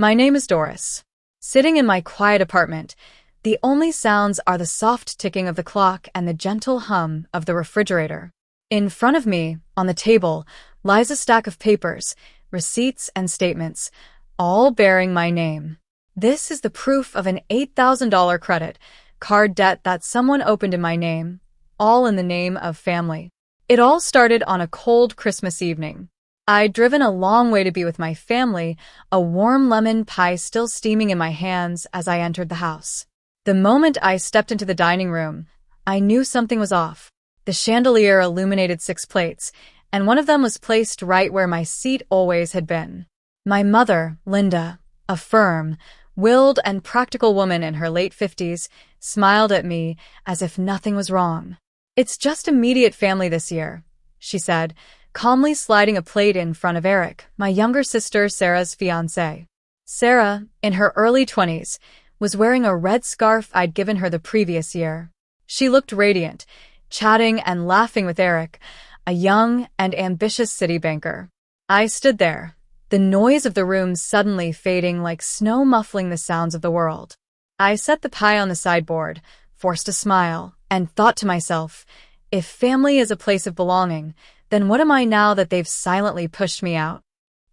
My name is Doris. Sitting in my quiet apartment, the only sounds are the soft ticking of the clock and the gentle hum of the refrigerator. In front of me, on the table, lies a stack of papers, receipts and statements, all bearing my name. This is the proof of an $8,000 credit card debt that someone opened in my name, all in the name of family. It all started on a cold Christmas evening. I'd driven a long way to be with my family, a warm lemon pie still steaming in my hands as I entered the house. The moment I stepped into the dining room, I knew something was off. The chandelier illuminated 6 plates, and one of them was placed right where my seat always had been. My mother, Linda, a firm, willed and practical woman in her late 50s, smiled at me as if nothing was wrong. "It's just immediate family this year," she said, calmly sliding a plate in front of Eric, my younger sister Sarah's fiancé. Sarah, in her early 20s, was wearing a red scarf I'd given her the previous year. She looked radiant, chatting and laughing with Eric, a young and ambitious city banker. I stood there, the noise of the room suddenly fading like snow muffling the sounds of the world. I set the pie on the sideboard, forced a smile, and thought to myself, if family is a place of belonging, then what am I now that they've silently pushed me out?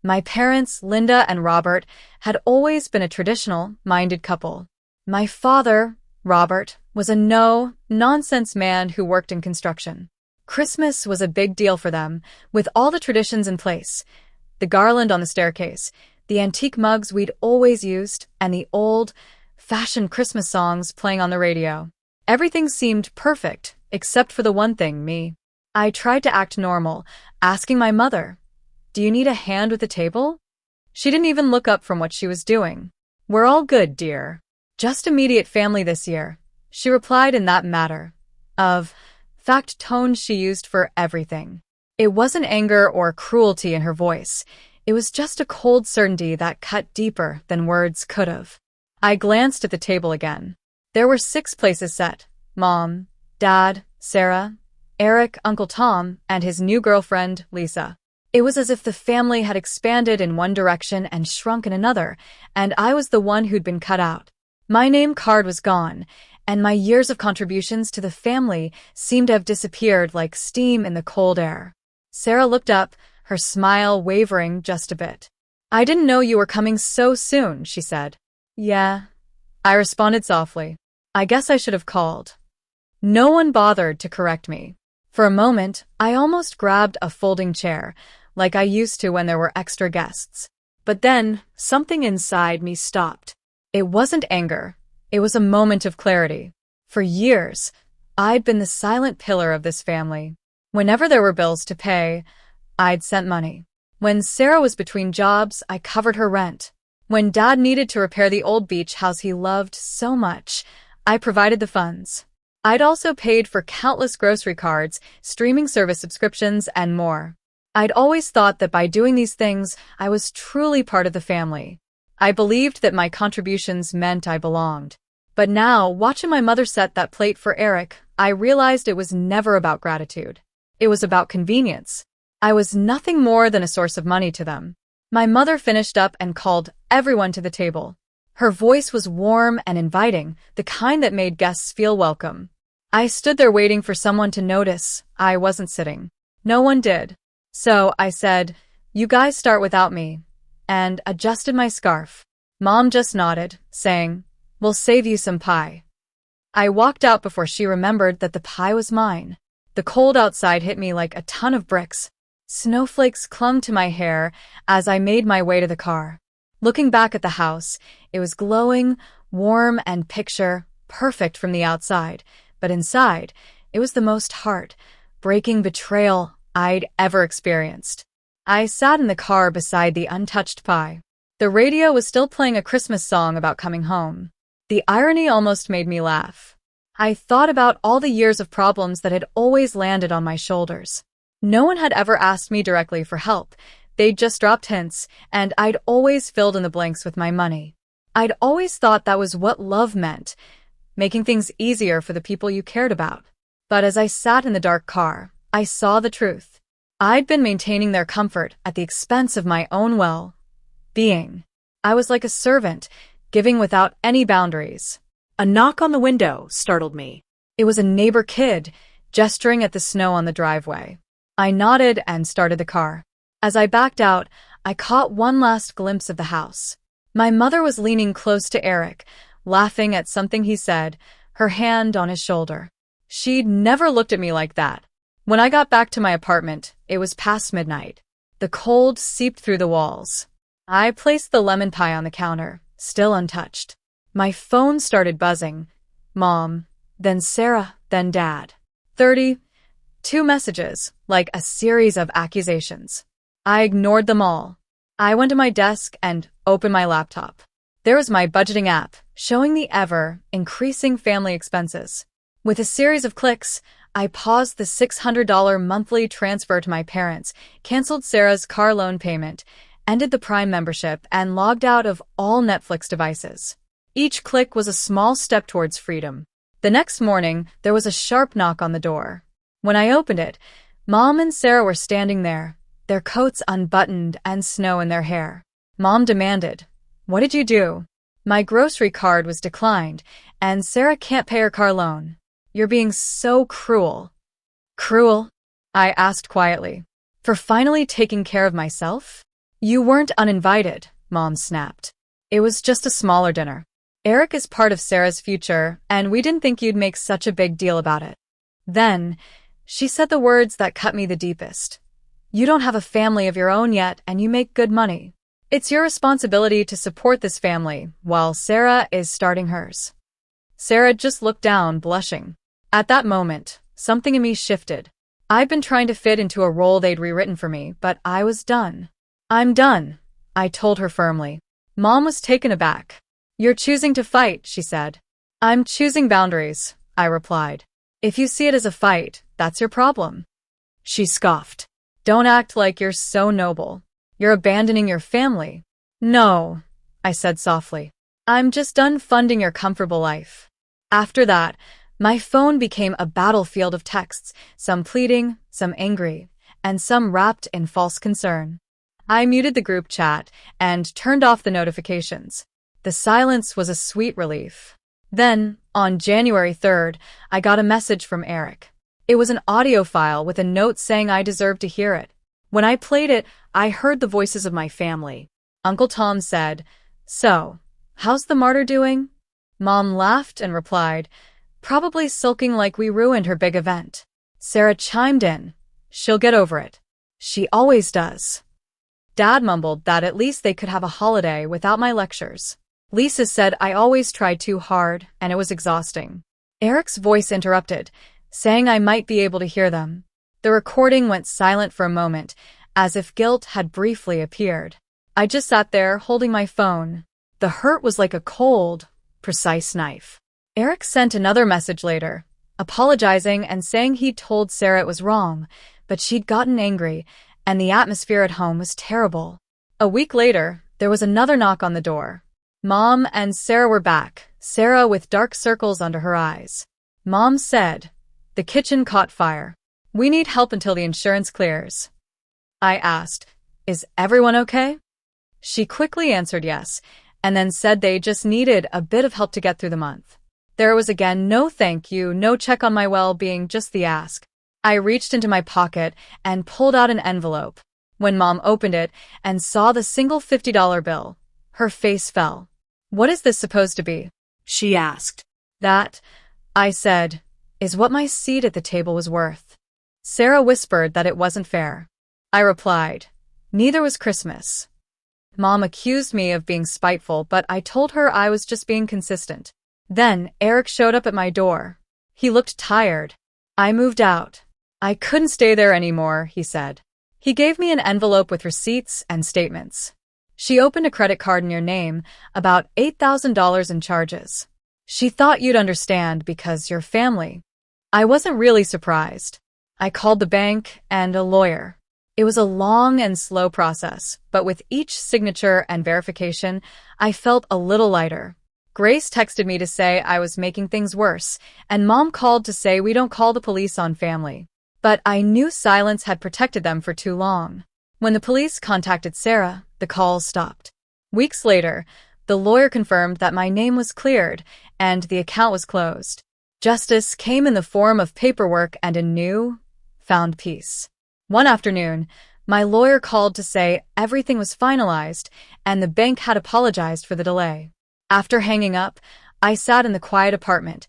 My parents, Linda and Robert, had always been a traditional-minded couple. My father, Robert, was a no-nonsense man who worked in construction. Christmas was a big deal for them, with all the traditions in place. The garland on the staircase, the antique mugs we'd always used, and the old-fashioned Christmas songs playing on the radio. Everything seemed perfect, except for the one thing, me. I tried to act normal, asking my mother, "Do you need a hand with the table?" She didn't even look up from what she was doing. "We're all good, dear. Just immediate family this year," she replied in that matter-of-fact tone she used for everything. It wasn't anger or cruelty in her voice. It was just a cold certainty that cut deeper than words could have. I glanced at the table again. There were 6 places set: Mom, Dad, Sarah, Eric, Uncle Tom, and his new girlfriend, Lisa. It was as if the family had expanded in one direction and shrunk in another, and I was the one who'd been cut out. My name card was gone, and my years of contributions to the family seemed to have disappeared like steam in the cold air. Sarah looked up, her smile wavering just a bit. "I didn't know you were coming so soon," she said. "Yeah," I responded softly. "I guess I should have called." No one bothered to correct me. For a moment, I almost grabbed a folding chair, like I used to when there were extra guests. But then, something inside me stopped. It wasn't anger. It was a moment of clarity. For years, I'd been the silent pillar of this family. Whenever there were bills to pay, I'd sent money. When Sarah was between jobs, I covered her rent. When Dad needed to repair the old beach house he loved so much, I provided the funds. I'd also paid for countless grocery cards, streaming service subscriptions, and more. I'd always thought that by doing these things, I was truly part of the family. I believed that my contributions meant I belonged. But now, watching my mother set that plate for Eric, I realized it was never about gratitude. It was about convenience. I was nothing more than a source of money to them. My mother finished up and called everyone to the table. Her voice was warm and inviting, the kind that made guests feel welcome. I stood there waiting for someone to notice I wasn't sitting. No one did. So I said, "You guys start without me," and adjusted my scarf. Mom just nodded, saying, "We'll save you some pie." I walked out before she remembered that the pie was mine. The cold outside hit me like a ton of bricks. Snowflakes clung to my hair as I made my way to the car. Looking back at the house, it was glowing, warm, and picture-perfect from the outside, but inside, it was the most heart-breaking betrayal I'd ever experienced. I sat in the car beside the untouched pie. The radio was still playing a Christmas song about coming home. The irony almost made me laugh. I thought about all the years of problems that had always landed on my shoulders. No one had ever asked me directly for help. They'd just dropped hints, and I'd always filled in the blanks with my money. I'd always thought that was what love meant, making things easier for the people you cared about. But as I sat in the dark car, I saw the truth. I'd been maintaining their comfort at the expense of my own well-being. I was like a servant, giving without any boundaries. A knock on the window startled me. It was a neighbor kid, gesturing at the snow on the driveway. I nodded and started the car. As I backed out, I caught one last glimpse of the house. My mother was leaning close to Eric, laughing at something he said, her hand on his shoulder. She'd never looked at me like that. When I got back to my apartment, it was past midnight. The cold seeped through the walls. I placed the lemon pie on the counter, still untouched. My phone started buzzing. Mom, then Sarah, then Dad. 32 messages, like a series of accusations. I ignored them all. I went to my desk and opened my laptop. There was my budgeting app, showing the ever-increasing family expenses. With a series of clicks, I paused the $600 monthly transfer to my parents, canceled Sarah's car loan payment, ended the Prime membership, and logged out of all Netflix devices. Each click was a small step towards freedom. The next morning, there was a sharp knock on the door. When I opened it, Mom and Sarah were standing there, their coats unbuttoned and snow in their hair. Mom demanded, "What did you do?" My grocery card was declined, and Sarah can't pay her car loan. You're being so cruel. Cruel? I asked quietly. For finally taking care of myself? You weren't uninvited, Mom snapped. It was just a smaller dinner. Eric is part of Sarah's future, and we didn't think you'd make such a big deal about it. Then, she said the words that cut me the deepest. You don't have a family of your own yet, and you make good money. It's your responsibility to support this family, while Sarah is starting hers. Sarah just looked down, blushing. At that moment, something in me shifted. I'd been trying to fit into a role they'd rewritten for me, but I was done. I'm done, I told her firmly. Mom was taken aback. You're choosing to fight, she said. I'm choosing boundaries, I replied. If you see it as a fight, that's your problem. She scoffed. Don't act like you're so noble. You're abandoning your family. No, I said softly. I'm just done funding your comfortable life. After that, my phone became a battlefield of texts, some pleading, some angry, and some wrapped in false concern. I muted the group chat and turned off the notifications. The silence was a sweet relief. Then, on January 3rd, I got a message from Eric. It was an audio file with a note saying I deserved to hear it. When I played it, I heard the voices of my family. Uncle Tom said, "So, how's the martyr doing?" Mom laughed and replied, "Probably sulking like we ruined her big event." Sarah chimed in, "She'll get over it. She always does." Dad mumbled that at least they could have a holiday without my lectures. Lisa said I always tried too hard, and it was exhausting. Eric's voice interrupted, saying I might be able to hear them. The recording went silent for a moment, as if guilt had briefly appeared. I just sat there, holding my phone. The hurt was like a cold, precise knife. Eric sent another message later, apologizing and saying he'd told Sarah it was wrong, but she'd gotten angry, and the atmosphere at home was terrible. A week later, there was another knock on the door. Mom and Sarah were back, Sarah with dark circles under her eyes. Mom said, "The kitchen caught fire. We need help until the insurance clears." I asked, "Is everyone okay?" She quickly answered yes, and then said they just needed a bit of help to get through the month. There was again no thank you, no check on my well-being, just the ask. I reached into my pocket and pulled out an envelope. When Mom opened it and saw the single $50 bill, her face fell. "What is this supposed to be?" she asked. "That," I said, "is what my seat at the table was worth." Sarah whispered that it wasn't fair. I replied, "Neither was Christmas." Mom accused me of being spiteful, but I told her I was just being consistent. Then Eric showed up at my door. He looked tired. I moved out. I couldn't stay there anymore, he said. He gave me an envelope with receipts and statements. She opened a credit card in your name, about $8,000 in charges. She thought you'd understand because you're family. I wasn't really surprised. I called the bank and a lawyer. It was a long and slow process, but with each signature and verification, I felt a little lighter. Grace texted me to say I was making things worse, and Mom called to say we don't call the police on family. But I knew silence had protected them for too long. When the police contacted Sarah, the calls stopped. Weeks later, the lawyer confirmed that my name was cleared and the account was closed. Justice came in the form of paperwork and a new, found peace. One afternoon, my lawyer called to say everything was finalized and the bank had apologized for the delay. After hanging up, I sat in the quiet apartment,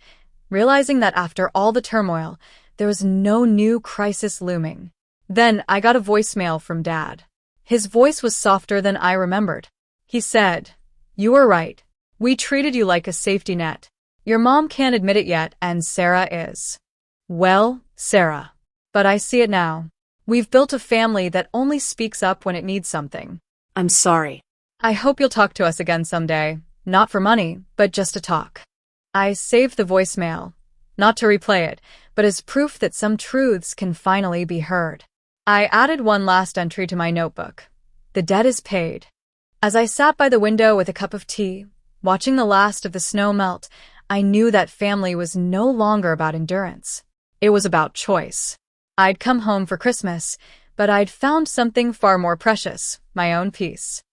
realizing that after all the turmoil, there was no new crisis looming. Then I got a voicemail from Dad. His voice was softer than I remembered. He said, "You were right. We treated you like a safety net. Your mom can't admit it yet, and Sarah is." Well, Sarah. But I see it now. We've built a family that only speaks up when it needs something. I'm sorry. I hope you'll talk to us again someday. Not for money, but just to talk. I saved the voicemail, not to replay it, but as proof that some truths can finally be heard. I added one last entry to my notebook. The debt is paid. As I sat by the window with a cup of tea, watching the last of the snow melt, I knew that family was no longer about endurance. It was about choice. I'd come home for Christmas, but I'd found something far more precious, my own peace.